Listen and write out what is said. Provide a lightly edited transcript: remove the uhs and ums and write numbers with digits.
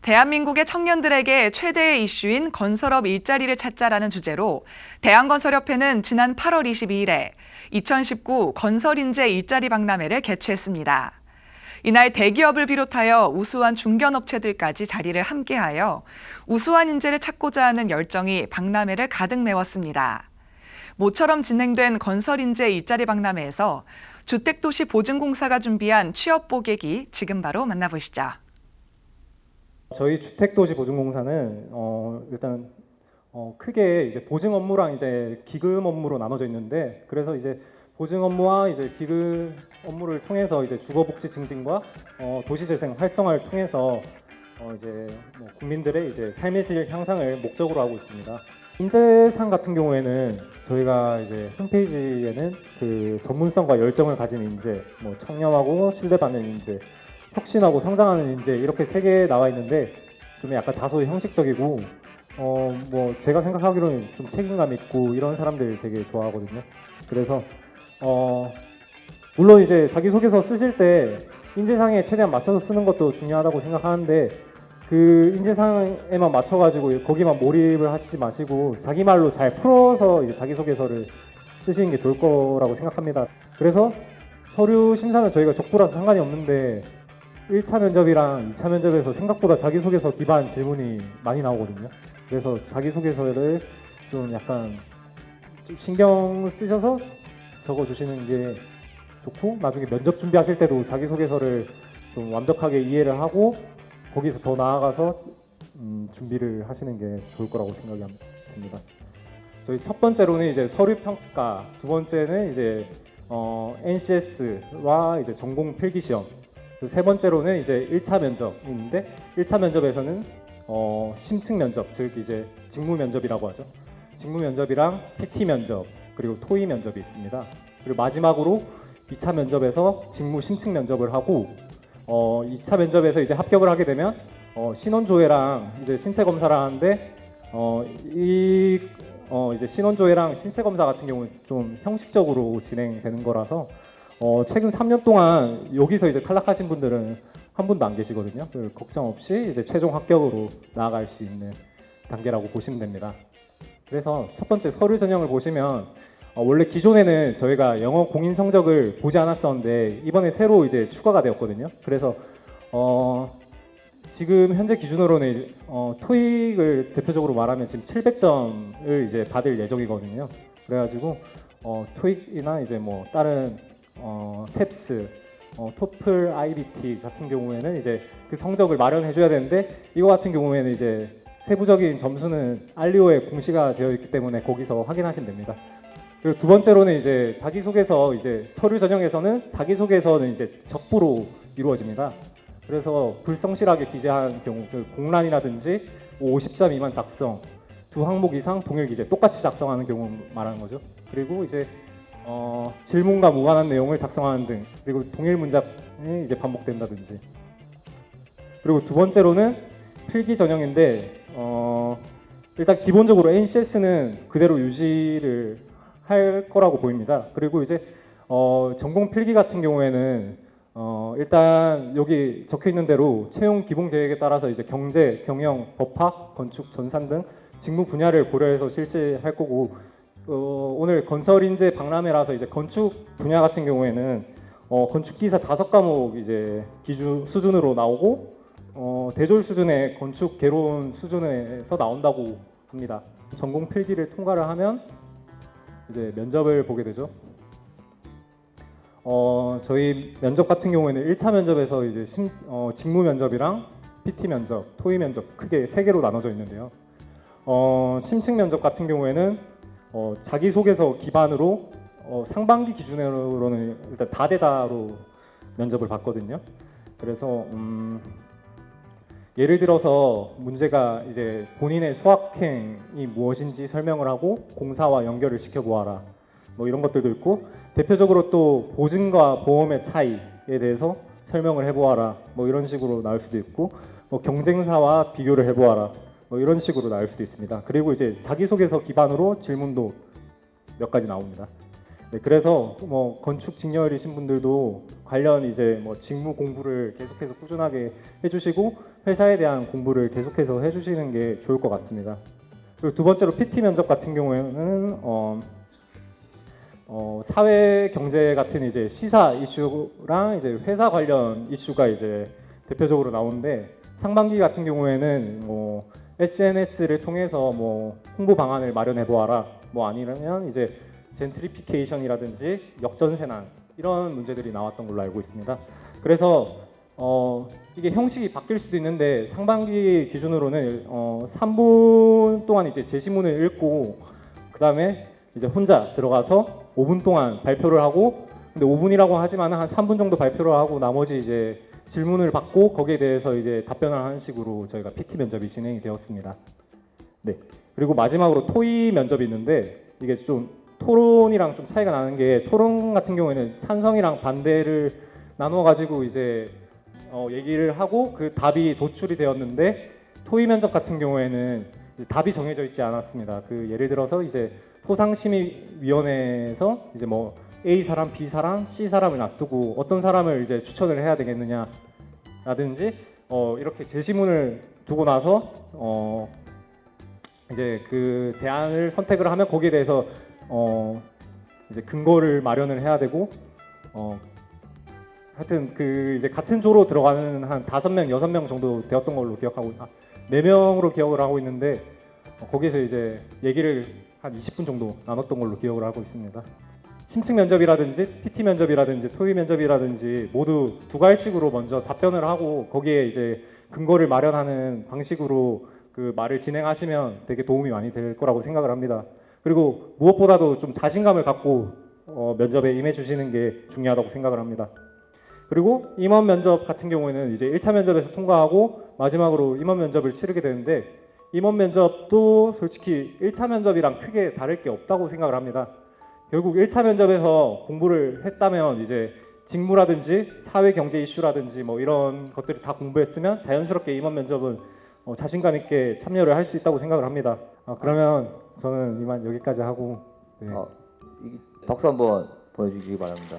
대한민국의 청년들에게 최대의 이슈인 건설업 일자리를 찾자라는 주제로 대한건설협회는 지난 8월 22일에 2019 건설인재 일자리 박람회를 개최했습니다. 이날 대기업을 비롯하여 우수한 중견업체들까지 자리를 함께하여 우수한 인재를 찾고자 하는 열정이 박람회를 가득 메웠습니다. 모처럼 진행된 건설인재 일자리 박람회에서 주택도시보증공사가 준비한 취업 보객이 지금 바로 만나보시죠. 저희 주택도시보증공사는 일단 크게 이제 보증 업무랑 이제 기금 업무로 나눠져 있는데, 그래서 이제 보증 업무와 이제 기금 업무를 통해서 이제 주거복지 증진과 도시재생 활성화를 통해서 이제 국민들의 이제 삶의 질 향상을 목적으로 하고 있습니다. 인재상 같은 경우에는 저희가 이제 홈페이지에는 그 전문성과 열정을 가진 인재, 청렴하고 신뢰받는 인재, 혁신하고 성장하는 인재 이렇게 세 개 나와 있는데 좀 약간 다소 형식적이고 제가 생각하기로는 좀 책임감 있고 이런 사람들 되게 좋아하거든요. 그래서 물론 이제 자기소개서 쓰실 때 인재상에 최대한 맞춰서 쓰는 것도 중요하다고 생각하는데, 그 인재상에만 맞춰가지고 거기만 몰입을 하시지 마시고 자기 말로 잘 풀어서 이제 자기소개서를 쓰시는 게 좋을 거라고 생각합니다. 그래서 서류 심사는 저희가 족보라서 상관이 없는데 1차 면접이랑 2차 면접에서 생각보다 자기소개서 기반 질문이 많이 나오거든요. 그래서 자기소개서를 좀 약간 좀 신경 쓰셔서 적어주시는 게 좋고, 나중에 면접 준비하실 때도 자기소개서를 좀 완벽하게 이해를 하고 거기서 더 나아가서 준비를 하시는 게 좋을 거라고 생각이 듭니다. 저희 첫 번째로는 이제 서류 평가, 두 번째는 이제 NCS와 이제 전공 필기 시험, 세 번째로는 이제 1차 면접인데 1차 면접에서는 심층 면접, 즉 이제 직무 면접이라고 하죠. 직무 면접이랑 PT 면접, 그리고 토의 면접이 있습니다. 그리고 마지막으로 2차 면접에서 직무 심층 면접을 하고 2차 면접에서 이제 합격을 하게 되면 신원조회랑 이제 신체 검사를 하는데 이제 신원조회랑 신체 검사 같은 경우는 좀 형식적으로 진행되는 거라서 최근 3년 동안 여기서 이제 탈락하신 분들은 한 분도 안 계시거든요. 걱정 없이 이제 최종 합격으로 나아갈 수 있는 단계라고 보시면 됩니다. 그래서 첫 번째 서류 전형을 보시면 원래 기존에는 저희가 영어 공인 성적을 보지 않았었는데 이번에 새로 이제 추가가 되었거든요. 그래서 지금 현재 기준으로는 이제 토익을 대표적으로 말하면 지금 700점을 이제 받을 예정이거든요. 그래가지고 토익이나 이제 다른 탭스, 토플, IBT 같은 경우에는 이제 그 성적을 마련해 줘야 되는데, 이거 같은 경우에는 이제 세부적인 점수는 알리오에 공시가 되어 있기 때문에 거기서 확인하시면 됩니다. 그리고 두 번째로는 이제 자기소개서, 이제 서류 전형에서는 자기소개서는 이제 적부로 이루어집니다. 그래서 불성실하게 기재한 경우, 공란이라든지 50점 미만 작성, 두 항목 이상 동일 기재, 똑같이 작성하는 경우 말하는 거죠. 그리고 이제 질문과 무관한 내용을 작성하는 등, 그리고 동일 문장이 이제 반복된다든지. 그리고 두 번째로는 필기 전형인데 일단 기본적으로 NCS는 그대로 유지를 할 거라고 보입니다. 그리고 이제 전공 필기 같은 경우에는 일단 여기 적혀 있는 대로 채용 기본 계획에 따라서 이제 경제, 경영, 법학, 건축, 전산 등 직무 분야를 고려해서 실시할 거고, 오늘 건설인재 박람회라서 이제 건축 분야 같은 경우에는 건축기사 5과목 이제 기준 수준으로 나오고 대졸 수준의 건축 개론 수준에서 나온다고 합니다. 전공 필기를 통과를 하면 이제 면접을 보게 되죠. 저희 면접 같은 경우에는 1차 면접에서 이제 직무 면접이랑 PT 면접, 토의 면접 크게 3개로 나눠져 있는데요. 심층 면접 같은 경우에는 자기소개서 기반으로 상반기 기준으로는 일단 다대다로 면접을 봤거든요. 그래서 예를 들어서 문제가 이제 본인의 수학행이 무엇인지 설명을 하고 공사와 연결을 시켜보아라, 이런 것들도 있고, 대표적으로 또 보증과 보험의 차이에 대해서 설명을 해보아라, 이런 식으로 나올 수도 있고, 경쟁사와 비교를 해보아라, 이런 식으로 나올 수도 있습니다. 그리고 이제 자기소개서 기반으로 질문도 몇 가지 나옵니다. 네, 그래서 뭐 건축 직렬이신 분들도 관련 이제 뭐 직무 공부를 계속해서 꾸준하게 해주시고 회사에 대한 공부를 계속해서 해주시는 게 좋을 것 같습니다. 그리고 두 번째로 PT 면접 같은 경우에는 사회 경제 같은 이제 시사 이슈랑 이제 회사 관련 이슈가 이제 대표적으로 나오는데 상반기 같은 경우에는 뭐 SNS를 통해서 뭐 홍보 방안을 마련해 보아라 뭐 아니면 이제 젠트리피케이션이라든지 역전세난 이런 문제들이 나왔던 걸로 알고 있습니다. 그래서 이게 형식이 바뀔 수도 있는데 상반기 기준으로는 3분 동안 이제 제시문을 읽고 그 다음에 이제 혼자 들어가서 5분 동안 발표를 하고 근데 5분이라고 하지만 한 3분 정도 발표를 하고 나머지 이제 질문을 받고 거기에 대해서 이제 답변을 하는 식으로 저희가 PT 면접이 진행이 되었습니다. 네. 그리고 마지막으로 토의 면접이 있는데 이게 좀 토론이랑 좀 차이가 나는 게 토론 같은 경우에는 찬성이랑 반대를 나누어 가지고 이제 얘기를 하고 그 답이 도출이 되었는데 토의 면접 같은 경우에는 이제 답이 정해져 있지 않았습니다. 그 예를 들어서 이제 포상심의위원회에서 이제 뭐 A 사람, B 사람, C 사람을 놔두고 어떤 사람을 이제 추천을 해야 되겠느냐라든지 이렇게 제시문을 두고 나서 이제 그 대안을 선택을 하면 거기에 대해서 이제 근거를 마련을 해야 되고 하여튼 그 이제 같은 조로 들어가는 한 5명, 6명 정도 되었던 걸로 기억하고 4명으로 기억을 하고 있는데 거기서 이제 얘기를 한 20분 정도 나눴던 걸로 기억을 하고 있습니다. 심층 면접이라든지 PT 면접이라든지 토의 면접이라든지 모두 두 가지식으로 먼저 답변을 하고 거기에 이제 근거를 마련하는 방식으로 그 말을 진행하시면 되게 도움이 많이 될 거라고 생각을 합니다. 그리고 무엇보다도 좀 자신감을 갖고 면접에 임해 주시는 게 중요하다고 생각을 합니다. 그리고 임원 면접 같은 경우에는 이제 1차 면접에서 통과하고 마지막으로 임원 면접을 치르게 되는데 임원 면접도 솔직히 1차 면접이랑 크게 다를 게 없다고 생각을 합니다. 결국 1차 면접에서 공부를 했다면 이제 직무라든지 사회 경제 이슈라든지 뭐 이런 것들을 다 공부했으면 자연스럽게 임원 면접은 자신감 있게 참여를 할 수 있다고 생각을 합니다. 그러면 저는 이만 여기까지 하고 네. 박수 한번 보내주시기 바랍니다.